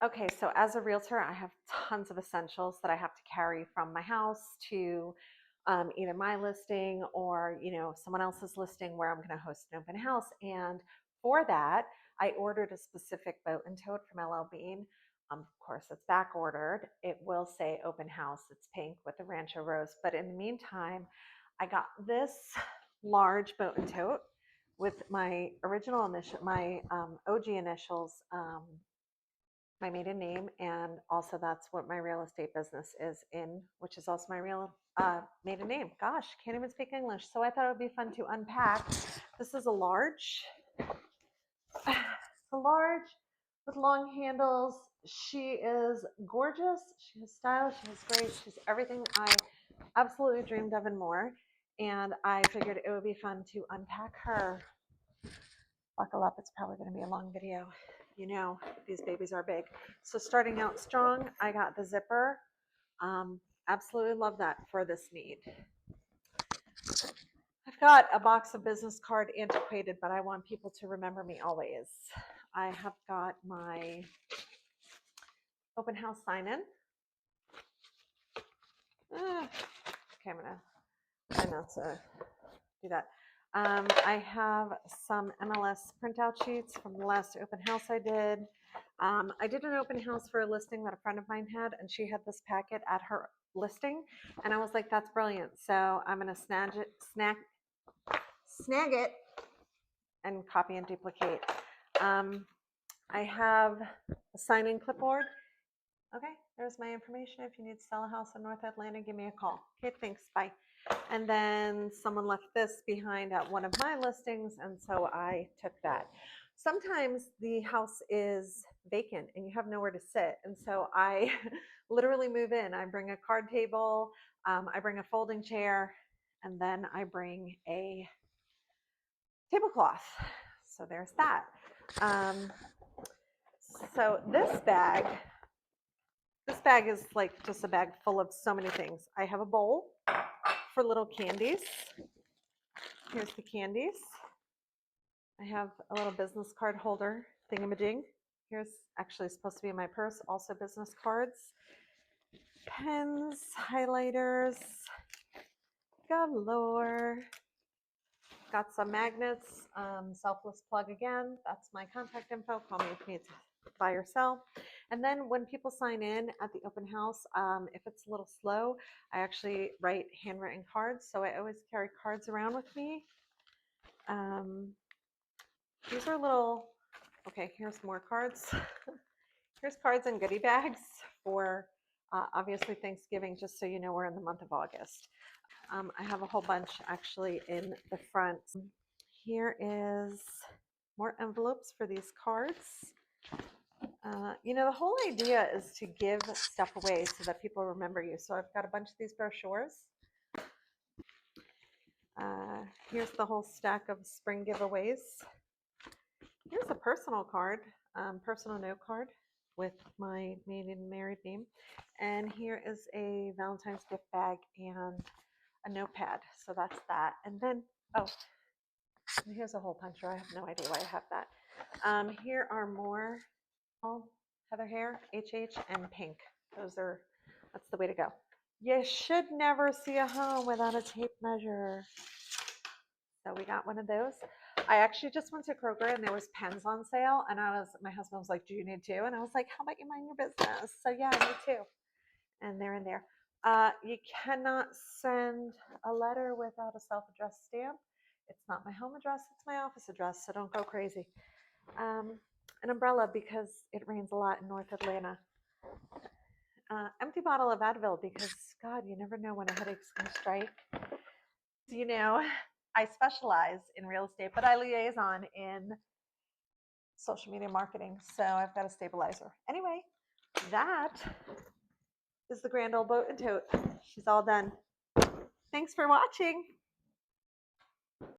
Okay, so as a realtor, I have tons of essentials that I have to carry from my house to either my listing or someone else's listing where I'm going to host an open house. And for that, I ordered a specific boat and tote from LL Bean. Of course, it's back ordered. It will say open house. It's pink with the Rancho Rose. But in the meantime, I got this large boat and tote with my original initial, my OG initials. My maiden name, and also that's what my real estate business is in, which is also my real maiden name. Gosh, can't even speak English. So I thought it would be fun to unpack. This is a large, a large with long handles. She is gorgeous. She has style. She has grace. She's everything I absolutely dreamed of and more. And I figured it would be fun to unpack her. Buckle up, it's probably going to be a long video. These babies are big. So starting out strong, I got the zipper. Absolutely love that for this need. I've got a box of business card, antiquated, but I want people to remember me always. I have got my open house sign-in. Okay, I'm going to try not to do that. I have some MLS printout sheets from the last open house I did. I did an open house for a listing that a friend of mine had, and she had this packet at her listing, and I was like, that's brilliant. So I'm going to snag it and copy and duplicate. I have a sign-in clipboard. Okay, there's my information. If you need to sell a house in North Atlanta, give me a call. Okay, thanks, bye. And then someone left this behind at one of my listings, and so I took that. Sometimes the house is vacant and you have nowhere to sit, and so I literally move in. I bring a card table, I bring a folding chair, and then I bring a tablecloth. So there's that. So this bag is like just a bag full of so many things. I have a bowl for little candies. Here's the candies. I have a little business card holder thingamajig. Here's actually supposed to be my purse, also business cards. Pens, highlighters, galore. Got some magnets, selfless plug again. That's my contact info. Call me if you need to buy or sell. And then when people sign in at the open house, if it's a little slow, I actually write handwritten cards. So I always carry cards around with me. These are little, okay, here's more cards. Here's cards and goodie bags for obviously Thanksgiving, just so you know we're in the month of August. I have a whole bunch actually in the front. Here is more envelopes for these cards. The whole idea is to give stuff away so that people remember you. So I've got a bunch of these brochures. Here's the whole stack of spring giveaways. Here's a personal card, personal note card with my maiden married name. And here is a Valentine's gift bag and a notepad. So that's that. And then, here's a hole puncher. I have no idea why I have that. Here are more Heather Hair, HH, and pink. That's the way to go. You should never see a home without a tape measure. So we got one of those. I actually just went to Kroger and there was pens on sale, and my husband was like, do you need two? And I was like, how about you mind your business? So yeah, I need two. And they're in there. You cannot send a letter without a self-addressed stamp. It's not my home address, it's my office address, so don't go crazy. An umbrella because it rains a lot in North Atlanta. Empty bottle of Advil because, God, you never know when a headache's going to strike. I specialize in real estate, but I liaison in social media marketing, so I've got a stabilizer. Anyway, that is the grand old boat and tote. She's all done. Thanks for watching.